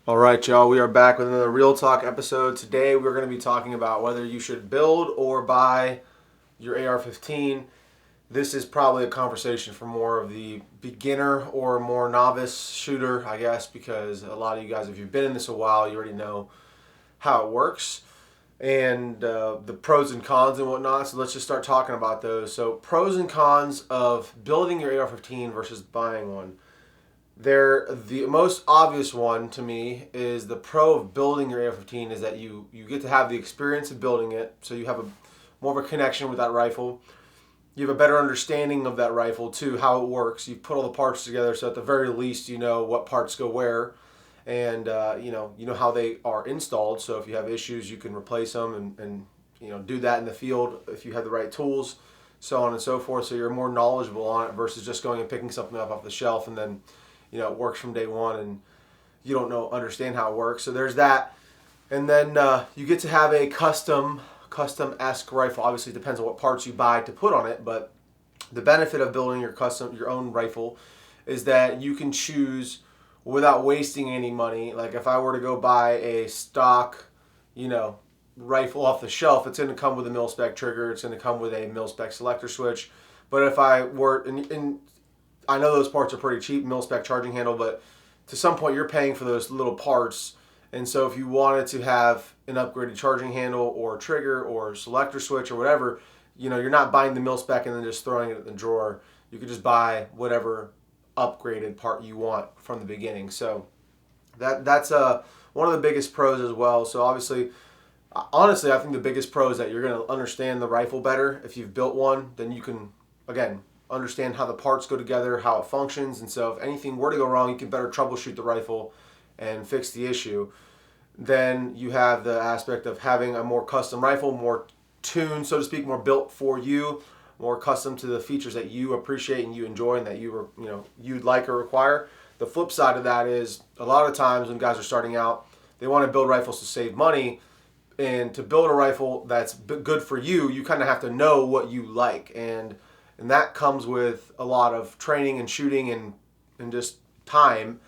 All right, y'all, we are back with another Real Talk episode. Today we're going to be talking about whether you should build or buy your AR-15. This is probably a conversation for more of the beginner or more novice shooter, I guess, because a lot of you guys, if you've been in this a while, you already know how it works and the pros and cons and whatnot. So let's just start talking about those. So pros and cons of building your AR-15 versus buying one. The most obvious one to me is the pro of building your AR-15 is that you get to have the experience of building it, so you have a more of a connection with that rifle. You have a better understanding of that rifle too, how it works. You put all the parts together, so at the very least you know what parts go where, and you know how they are installed. So if you have issues, you can replace them and do that in the field if you have the right tools, so on and so forth. So you're more knowledgeable on it versus just going and picking something up off the shelf and then it works from day one and you don't understand how it works. So there's that. And then you get to have a custom-esque rifle. Obviously it depends on what parts you buy to put on it, but the benefit of building your own rifle is that you can choose without wasting any money. Like if I were to go buy a stock rifle off the shelf, it's going to come with a mil-spec trigger, it's going to come with a mil-spec selector switch. But if I were and I know those parts are pretty cheap, mil-spec charging handle, but to some point you're paying for those little parts. And so if you wanted to have an upgraded charging handle or trigger or selector switch or whatever, you're not buying the mil-spec and then just throwing it in the drawer. You could just buy whatever upgraded part you want from the beginning. So that's one of the biggest pros as well. So honestly, I think the biggest pro is that you're going to understand the rifle better. If you've built one, then you can, again, understand how the parts go together, how it functions, and so if anything were to go wrong, you can better troubleshoot the rifle and fix the issue. Then you have the aspect of having a more custom rifle, more tuned, so to speak, more built for you, more custom to the features that you appreciate and you enjoy and that you'd like or require. The flip side of that is a lot of times when guys are starting out, they want to build rifles to save money. And to build a rifle that's good for you, you kind of have to know what you like. And that comes with a lot of training and shooting and just time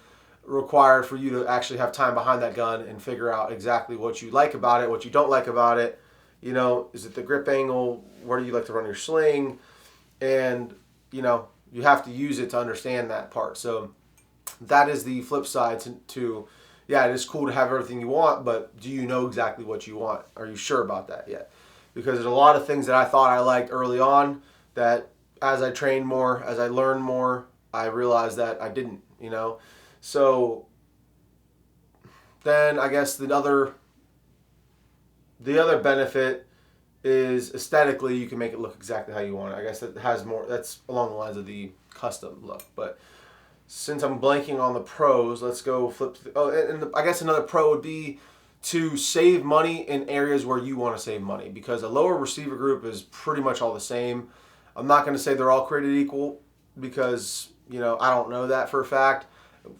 required for you to actually have time behind that gun and figure out exactly what you like about it, what you don't like about it. Is it the grip angle? Where do you like to run your sling? And, you have to use it to understand that part. So that is the flip side to yeah, it is cool to have everything you want, but do you know exactly what you want? Are you sure about that yet? Because there's a lot of things that I thought I liked early on that as I trained more, as I learned more, I realized that I didn't. So then I guess the other benefit is aesthetically you can make it look exactly how you want it. I guess that's along the lines of the custom look. But since I'm blanking on the pros, let's go flip to I guess another pro would be to save money in areas where you want to save money, because a lower receiver group is pretty much all the same. I'm not going to say they're all created equal because, I don't know that for a fact.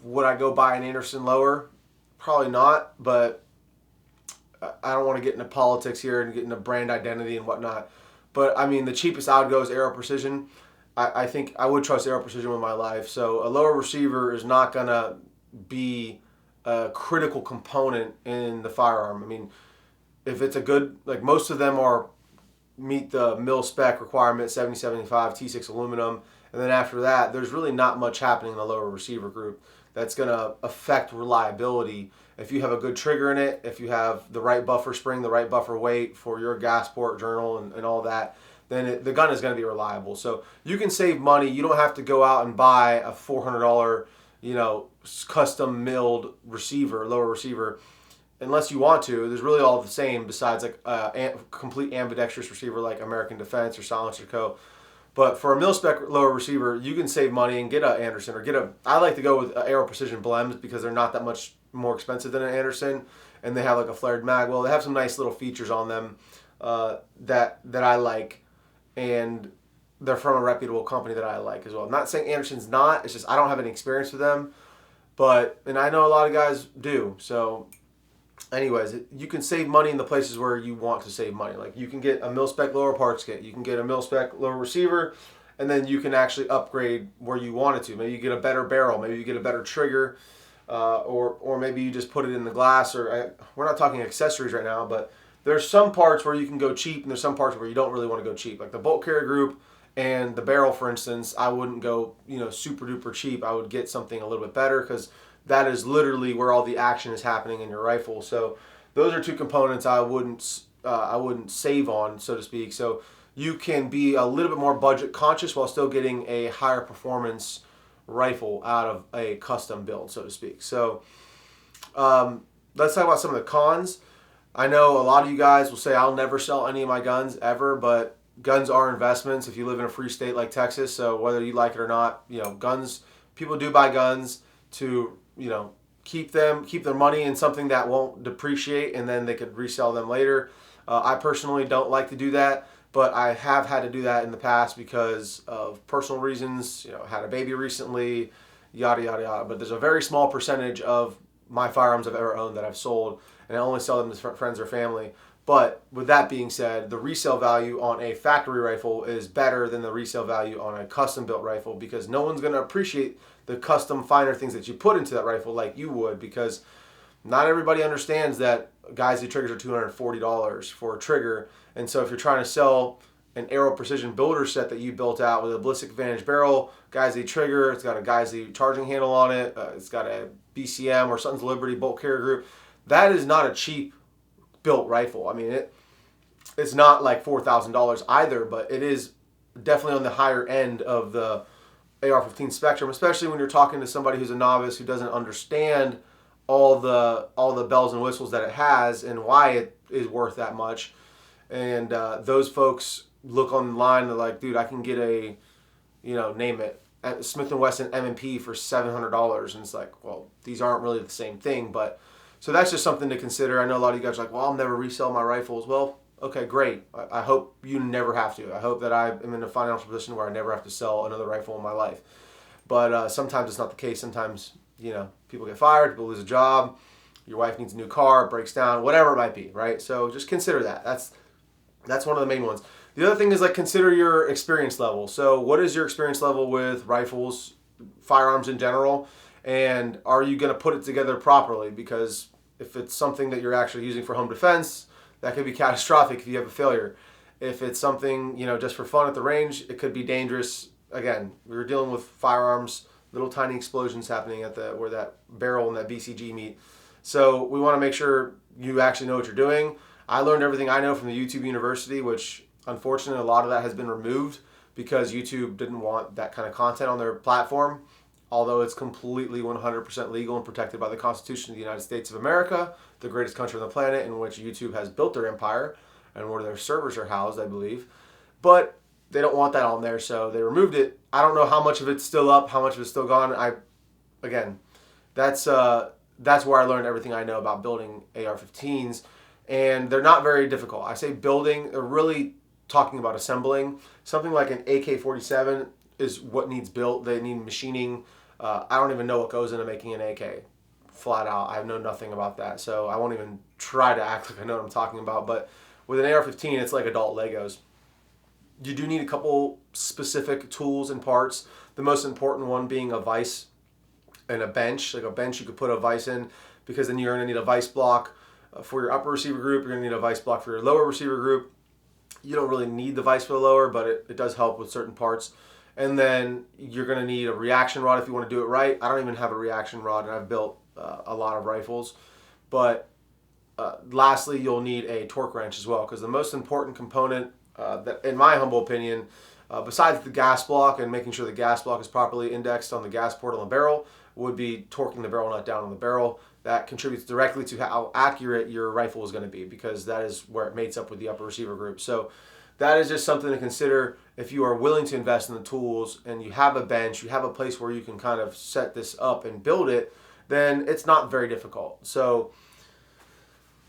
Would I go buy an Anderson lower? Probably not, but I don't want to get into politics here and get into brand identity and whatnot. But, I mean, the cheapest I would go is Aero Precision. I think I would trust Aero Precision with my life. So a lower receiver is not going to be a critical component in the firearm. I mean, if it's a good, like most of them meet the mil spec requirement, 7075 T6 aluminum, and then after that there's really not much happening in the lower receiver group that's going to affect reliability. If you have a good trigger in it, if you have the right buffer spring, the right buffer weight for your gas port journal and all that, then the gun is going to be reliable. So you can save money. You don't have to go out and buy a $400 custom milled receiver, lower receiver, unless you want to. There's really all the same besides like a complete ambidextrous receiver like American Defense or Silencer Co. But for a mil-spec lower receiver, you can save money and get an Anderson or I like to go with Aero Precision Blems because they're not that much more expensive than an Anderson, and they have like a flared mag well. They have some nice little features on them that I like, and they're from a reputable company that I like as well. I'm not saying Anderson's not. It's just I don't have any experience with them, and I know a lot of guys do. So anyways, you can save money in the places where you want to save money. Like you can get a mil-spec lower parts kit, you can get a mil-spec lower receiver, and then you can actually upgrade where you want it to. Maybe you get a better barrel, maybe you get a better trigger, or maybe you just put it in the glass. We're not talking accessories right now, but there's some parts where you can go cheap, and there's some parts where you don't really want to go cheap. Like the bolt carrier group and the barrel, for instance, I wouldn't go super duper cheap. I would get something a little bit better because that is literally where all the action is happening in your rifle. So those are two components I wouldn't save on, so to speak. So you can be a little bit more budget conscious while still getting a higher performance rifle out of a custom build, so to speak. So let's talk about some of the cons. I know a lot of you guys will say I'll never sell any of my guns ever, but guns are investments if you live in a free state like Texas. So whether you like it or not, guns, people do buy guns to, keep their money in something that won't depreciate, and then they could resell them later. I personally don't like to do that, but I have had to do that in the past because of personal reasons. Had a baby recently, yada, yada, yada. But there's a very small percentage of my firearms I've ever owned that I've sold, and I only sell them to friends or family. But with that being said, the resale value on a factory rifle is better than the resale value on a custom built rifle, because no one's going to appreciate the custom finer things that you put into that rifle like you would, because not everybody understands that Geissele triggers are $240 for a trigger. And so if you're trying to sell an Aero Precision builder set that you built out with a ballistic advantage barrel, Geissele trigger, it's got a Geissele charging handle on it, it's got a BCM or Sons of Liberty bolt carrier group, that is not a cheap built rifle. I mean, it's not like $4,000 either, but it is definitely on the higher end of the AR-15 spectrum, especially when you're talking to somebody who's a novice who doesn't understand all the bells and whistles that it has and why it is worth that much. And those folks look online and they're like, dude, I can get a, name it, Smith & Wesson M&P for $700. And it's like, well, these aren't really the same thing. But so that's just something to consider. I know a lot of you guys are like, well, I'll never resell my rifles. Well, okay, great. I hope you never have to. I hope that I am in a financial position where I never have to sell another rifle in my life. But sometimes it's not the case. Sometimes, people get fired, people lose a job, your wife needs a new car, it breaks down, whatever it might be, right? So just consider that. That's one of the main ones. The other thing is consider your experience level. So what is your experience level with rifles, firearms in general, and are you going to put it together properly? Because if it's something that you're actually using for home defense, that could be catastrophic if you have a failure. If it's something, just for fun at the range, it could be dangerous. Again, we were dealing with firearms, little tiny explosions happening at where that barrel and that BCG meet. So we want to make sure you actually know what you're doing. I learned everything I know from the YouTube University, which unfortunately a lot of that has been removed because YouTube didn't want that kind of content on their platform, although it's completely 100% legal and protected by the Constitution of the United States of America, the greatest country on the planet, in which YouTube has built their empire and where their servers are housed, I believe. But they don't want that on there, so they removed it. I don't know how much of it's still up, how much of it's still gone. That's where I learned everything I know about building AR-15s, and they're not very difficult. I say building, they're really talking about assembling. Something like an AK-47 is what needs built. They need machining. I don't even know what goes into making an AK, flat out. I know nothing about that, so I won't even try to act like I know what I'm talking about. But with an AR-15, it's like adult Legos. You do need a couple specific tools and parts. The most important one being a vise and a bench. Like a bench you could put a vise in, because then you're going to need a vise block for your upper receiver group. You're going to need a vise block for your lower receiver group. You don't really need the vise for the lower, but it does help with certain parts. And then you're going to need a reaction rod if you want to do it right. I don't even have a reaction rod, and I've built a lot of rifles. But lastly, you'll need a torque wrench as well, because the most important component, that, in my humble opinion, besides the gas block and making sure the gas block is properly indexed on the gas port on the barrel, would be torquing the barrel nut down on the barrel. That contributes directly to how accurate your rifle is going to be, because that is where it mates up with the upper receiver group. So that is just something to consider if you are willing to invest in the tools and you have a bench, you have a place where you can kind of set this up and build it, then it's not very difficult. So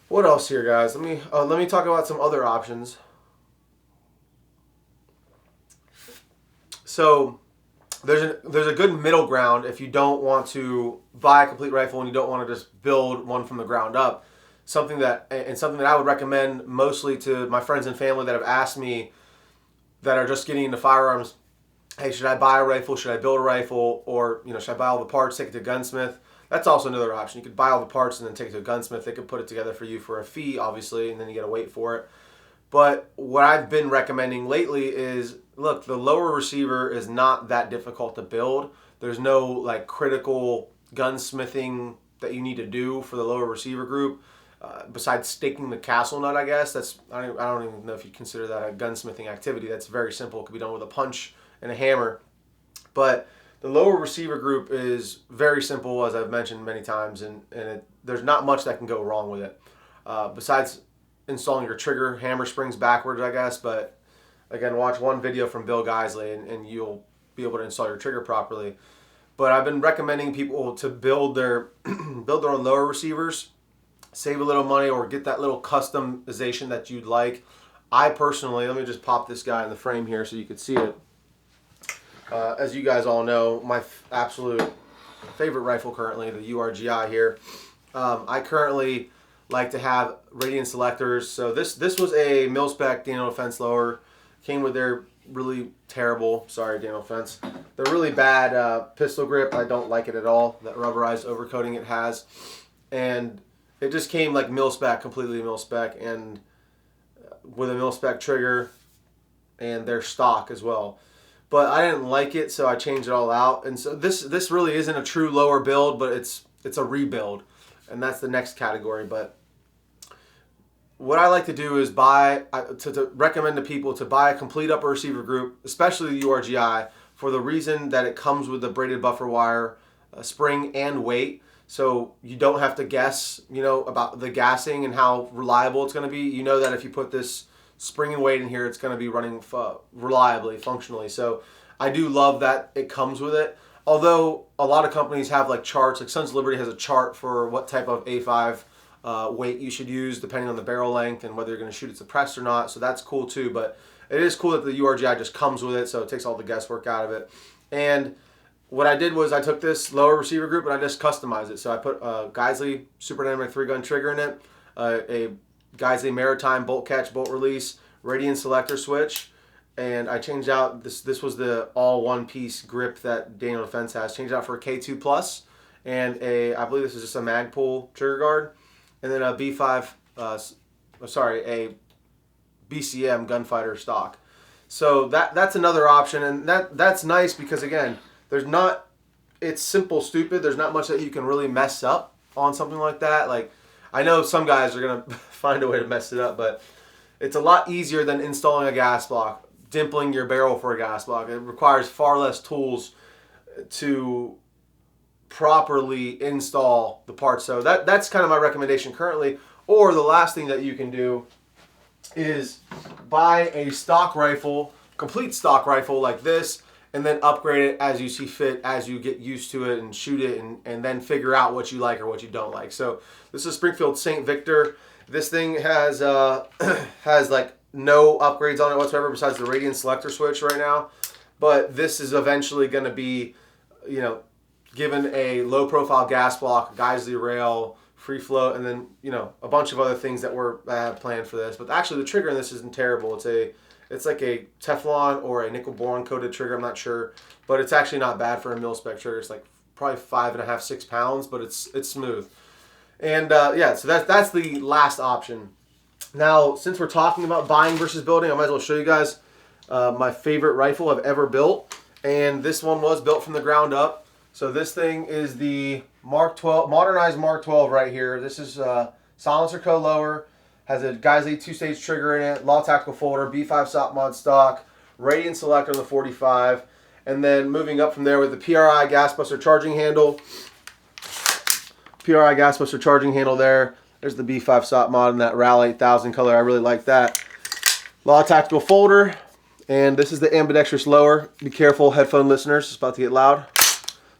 what else here, guys? Let me talk about some other options. So there's a good middle ground if you don't want to buy a complete rifle and you don't want to just build one from the ground up. Something that I would recommend mostly to my friends and family that have asked me, that are just getting into firearms, hey, should I buy a rifle? Should I build a rifle? Or should I buy all the parts, take it to Gunsmith? that's also another option. You could buy all the parts and then take it to a gunsmith. They could put it together for you for a fee, obviously, and then you got to wait for it. But what I've been recommending lately is, look, the lower receiver is not that difficult to build. There's no like critical gunsmithing that you need to do for the lower receiver group. Besides staking the castle nut, I guess I don't even know if you consider that a gunsmithing activity. That's very simple. It could be done with a punch and a hammer. But the lower receiver group is very simple, as I've mentioned many times, and there's not much that can go wrong with it. Besides installing your trigger hammer springs backwards, I guess. But again, watch one video from Bill Geisley, and you'll be able to install your trigger properly. But I've been recommending people to build their build their own lower receivers, save a little money, or get that little customization that you'd like. I personally, let me just pop this guy in the frame here so you can see it. As you guys all know, my absolute favorite rifle currently, the URGI here. I currently like to have radiant selectors. So this was a mil-spec Daniel Defense lower. Came with their really terrible, sorry Daniel Defense, they're really bad pistol grip. I don't like it at all, that rubberized overcoating it has. And it just came like mil-spec, completely mil-spec, and with a mil-spec trigger and their stock as well. But I didn't like it, so I changed it all out. And so this really isn't a true lower build, but it's a rebuild, and that's the next category. But what I like to do is to recommend to people to buy a complete upper receiver group, especially the URGI, for the reason that it comes with the braided buffer wire, spring, and weight. So you don't have to guess, about the gassing and how reliable it's going to be. You know that if you put this spring and weight in here, it's going to be running reliably, functionally. So I do love that it comes with it. Although a lot of companies have like charts, like Sons of Liberty has a chart for what type of A5 weight you should use depending on the barrel length and whether you're going to shoot it suppressed or not. So that's cool too. But it is cool that the URGI just comes with it, so it takes all the guesswork out of it. And what I did was I took this lower receiver group and I just customized it. So I put a Geisley Super Dynamic 3-gun trigger in it, a Geisley Maritime bolt catch, bolt release, radiant selector switch, and I changed out, this was the all one-piece grip that Daniel Defense has, changed out for a K2 Plus, and I believe this is just a Magpul trigger guard, and then a B5, a BCM gunfighter stock. So that's another option, and that's nice because, again, it's simple, stupid. There's not much that you can really mess up on something like that. Like, I know some guys are going to find a way to mess it up, but it's a lot easier than installing a gas block, dimpling your barrel for a gas block. It requires far less tools to properly install the parts. So that's kind of my recommendation currently. Or the last thing that you can do is buy a stock rifle, complete stock rifle like this, and then upgrade it as you see fit, as you get used to it and shoot it, and then figure out what you like or what you don't like. So this is Springfield St. Victor. This thing has has like no upgrades on it whatsoever besides the radiant selector switch right now. But this is eventually going to be, given a low profile gas block, Geisley rail, free float, and then a bunch of other things that I have planned for this. But actually the trigger in this isn't terrible. It's like a Teflon or a nickel boron coated trigger, I'm not sure, but it's actually not bad for a mil-spec trigger. It's like probably 5.5, 6 pounds, but it's smooth. And so that's the last option. Now, since we're talking about buying versus building, I might as well show you guys my favorite rifle I've ever built, and this one was built from the ground up. So this thing is the Mark 12, modernized Mark 12 right here. This is Silencer Co. lower. Has a Geisley 2-stage trigger in it, Law Tactical folder, B5 SOP mod stock, radiant selector on the 45, and then moving up from there with the PRI gas buster charging handle. PRI gas buster charging handle there. There's the B5 SOP mod in that RAL 8000 color. I really like that. Law Tactical folder, and this is the ambidextrous lower. Be careful, headphone listeners, it's about to get loud.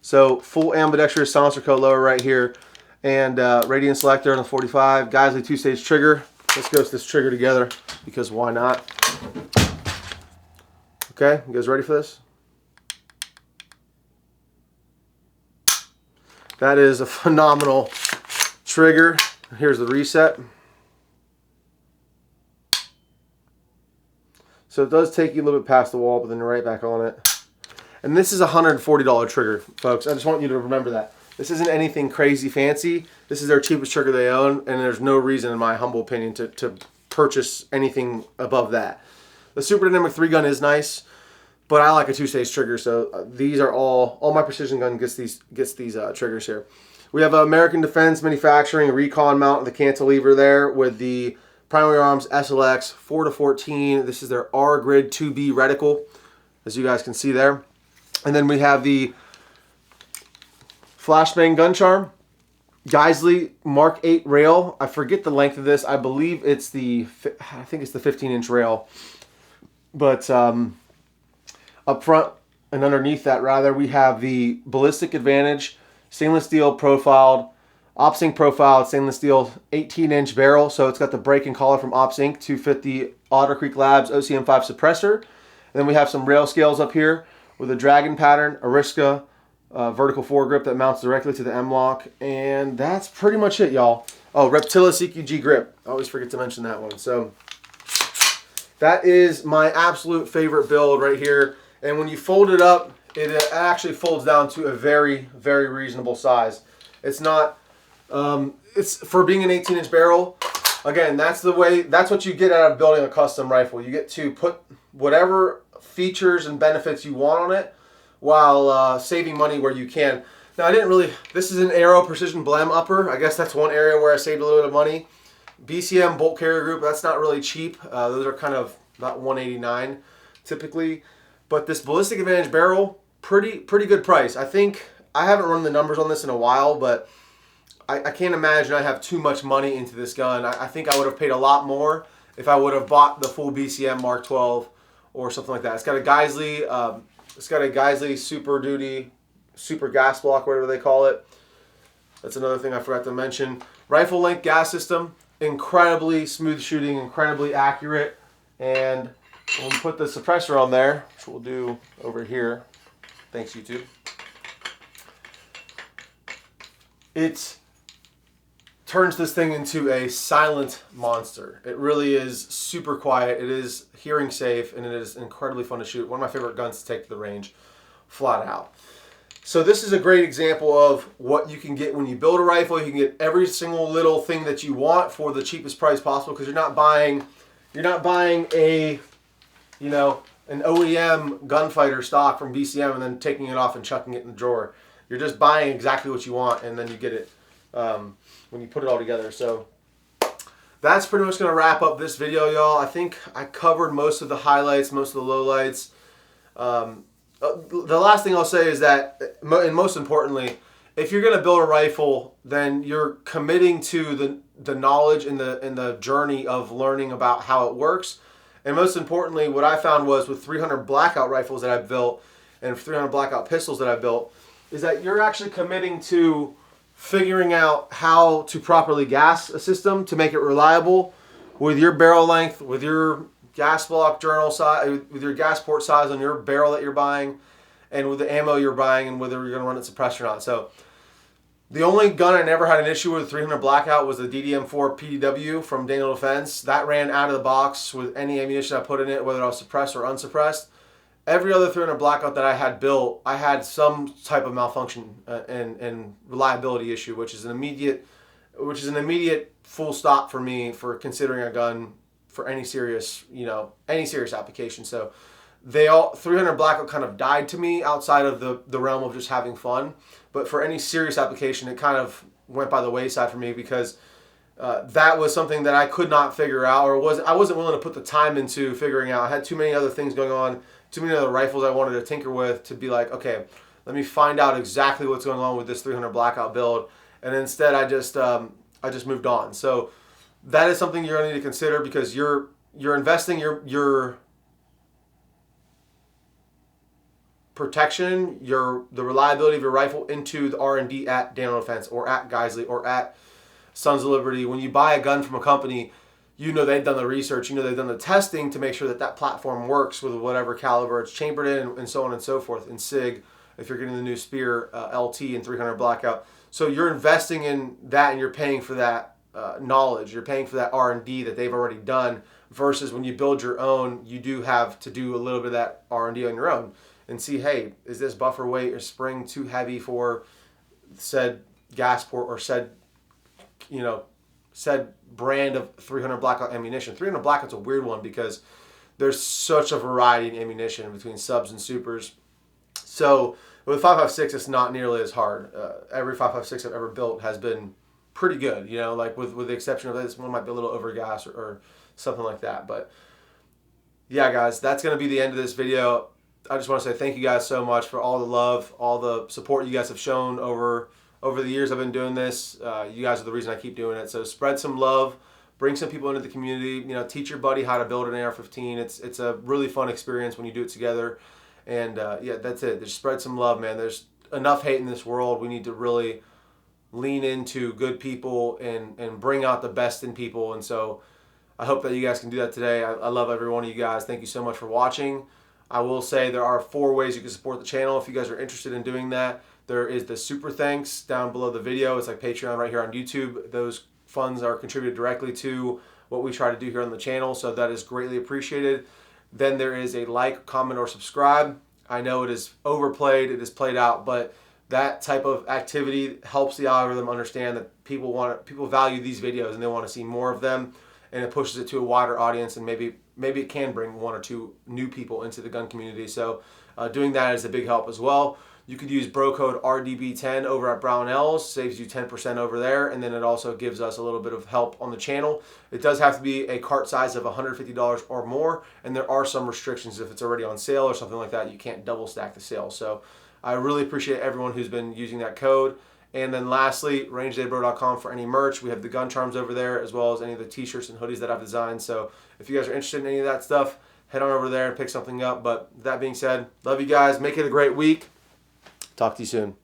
So full ambidextrous Silencer Co. lower right here, and radiant selector on the 45, Geisley 2-stage trigger. Let's go with this trigger together, because why not? Okay, you guys ready for this? That is a phenomenal trigger. Here's the reset. So it does take you a little bit past the wall, but then you're right back on it. And this is a $140 trigger, folks. I just want you to remember that. This isn't anything crazy fancy. This is their cheapest trigger they own, and there's no reason, in my humble opinion, to purchase anything above that. The Super Dynamic 3 gun is nice, but I like a 2-stage trigger, so these are all my precision gun gets these triggers here. We have American Defense Manufacturing recon mount, the cantilever there with the Primary Arms SLX 4-14. This is their R Grid 2B reticle, as you guys can see there. And then we have the Flashbang Gun Charm, Geisley Mark 8 rail. I forget the length of this. I believe it's the 15-inch rail. But up front and underneath that, rather, we have the Ballistic Advantage stainless steel profiled, OpSync profiled stainless steel 18-inch barrel. So it's got the break and collar from OpSync, 250 Otter Creek Labs OCM5 suppressor. And then we have some rail scales up here with a dragon pattern, Ariska vertical foregrip that mounts directly to the M-LOK. And that's pretty much it, y'all. Oh, Reptilis EQG grip. I always forget to mention that one. So that is my absolute favorite build right here. And when you fold it up, it actually folds down to a very, very reasonable size. It's not, it's for being an 18-inch barrel. Again, that's what you get out of building a custom rifle. You get to put whatever features and benefits you want on it while saving money where you can. Now, this is an Aero Precision Blem upper. I guess that's one area where I saved a little bit of money. BCM bolt carrier group, that's not really cheap. Those are kind of about $189 typically. But this Ballistic Advantage barrel, pretty good price. I think, I haven't run the numbers on this in a while, but I can't imagine I have too much money into this gun. I think I would have paid a lot more if I would have bought the full BCM Mark 12 or something like that. It's got a Geisley Super Duty, Super Gas Block, whatever they call it. That's another thing I forgot to mention. Rifle length gas system, incredibly smooth shooting, incredibly accurate. And we'll put the suppressor on there, which we'll do over here. Thanks, YouTube. It turns this thing into a silent monster. It really is super quiet. It is hearing safe, and it is incredibly fun to shoot. One of my favorite guns to take to the range, flat out. So this is a great example of what you can get when you build a rifle. You can get every single little thing that you want for the cheapest price possible, because you're not buying a, an OEM gunfighter stock from BCM and then taking it off and chucking it in the drawer. You're just buying exactly what you want, and then you get it when you put it all together. So that's pretty much going to wrap up this video, y'all. I think I covered most of the highlights, most of the lowlights. The last thing I'll say is that, and most importantly, if you're going to build a rifle, then you're committing to the knowledge and the journey of learning about how it works. And most importantly, what I found was with 300 blackout rifles that I've built and 300 blackout pistols that I've built, is that you're actually committing to figuring out how to properly gas a system to make it reliable with your barrel length, with your gas block journal size, with your gas port size on your barrel that you're buying, and with the ammo you're buying, and whether you're going to run it suppressed or not. So the only gun I never had an issue with 300 blackout was the DDM4 PDW from Daniel Defense. That ran out of the box with any ammunition I put in it, whether I was suppressed or unsuppressed. Every other 300 blackout that I had built, I had some type of malfunction and reliability issue, which is an immediate full stop for me for considering a gun for any serious application. So 300 blackout kind of died to me outside of the realm of just having fun. But for any serious application, it kind of went by the wayside for me, because that was something that I could not figure out, or I wasn't willing to put the time into figuring out. I had too many other things going on, too many other rifles I wanted to tinker with to be like, okay, let me find out exactly what's going on with this 300 blackout build. And instead, I just moved on. So that is something you're going to need to consider, because you're investing your protection, the reliability of your rifle into the R&D at Daniel Defense or at Geisley or at Sons of Liberty. When you buy a gun from a company, they've done the research, they've done the testing to make sure that platform works with whatever caliber it's chambered in, and so on and so forth. In SIG, if you're getting the new Spear LT and 300 blackout. So you're investing in that, and you're paying for that knowledge. You're paying for that R&D that they've already done, versus when you build your own, you do have to do a little bit of that R&D on your own and see, hey, is this buffer weight or spring too heavy for said gas port or said, said brand of 300 blackout ammunition. 300 blackout's a weird one because there's such a variety in ammunition between subs and supers. So with 5.56, it's not nearly as hard. Every 5.56 I've ever built has been pretty good. Like with the exception of this one might be a little over gas or something like that. But yeah, guys, that's going to be the end of this video. I just want to say thank you guys so much for all the love, all the support you guys have shown over the years I've been doing this. You guys are the reason I keep doing it. So spread some love, bring some people into the community. Teach your buddy how to build an AR-15. It's a really fun experience when you do it together. And yeah, that's it. Just spread some love, man. There's enough hate in this world. We need to really lean into good people and bring out the best in people. And so I hope that you guys can do that today. I love every one of you guys. Thank you so much for watching. I will say there are 4 ways you can support the channel if you guys are interested in doing that. There is the super thanks down below the video. It's like Patreon right here on YouTube. Those funds are contributed directly to what we try to do here on the channel, so that is greatly appreciated. Then there is a like, comment, or subscribe. I know it is overplayed, it is played out, but that type of activity helps the algorithm understand that people value these videos and they want to see more of them, and it pushes it to a wider audience, and maybe it can bring 1 or 2 new people into the gun community. So doing that is a big help as well. You could use bro code RDB10 over at Brownells, saves you 10% over there, and then it also gives us a little bit of help on the channel. It does have to be a cart size of $150 or more, and there are some restrictions. If it's already on sale or something like that, you can't double stack the sale. So I really appreciate everyone who's been using that code. And then lastly, rangedaybro.com for any merch. We have the gun charms over there, as well as any of the t-shirts and hoodies that I've designed. So if you guys are interested in any of that stuff, head on over there and pick something up. But that being said, love you guys. Make it a great week. Talk to you soon.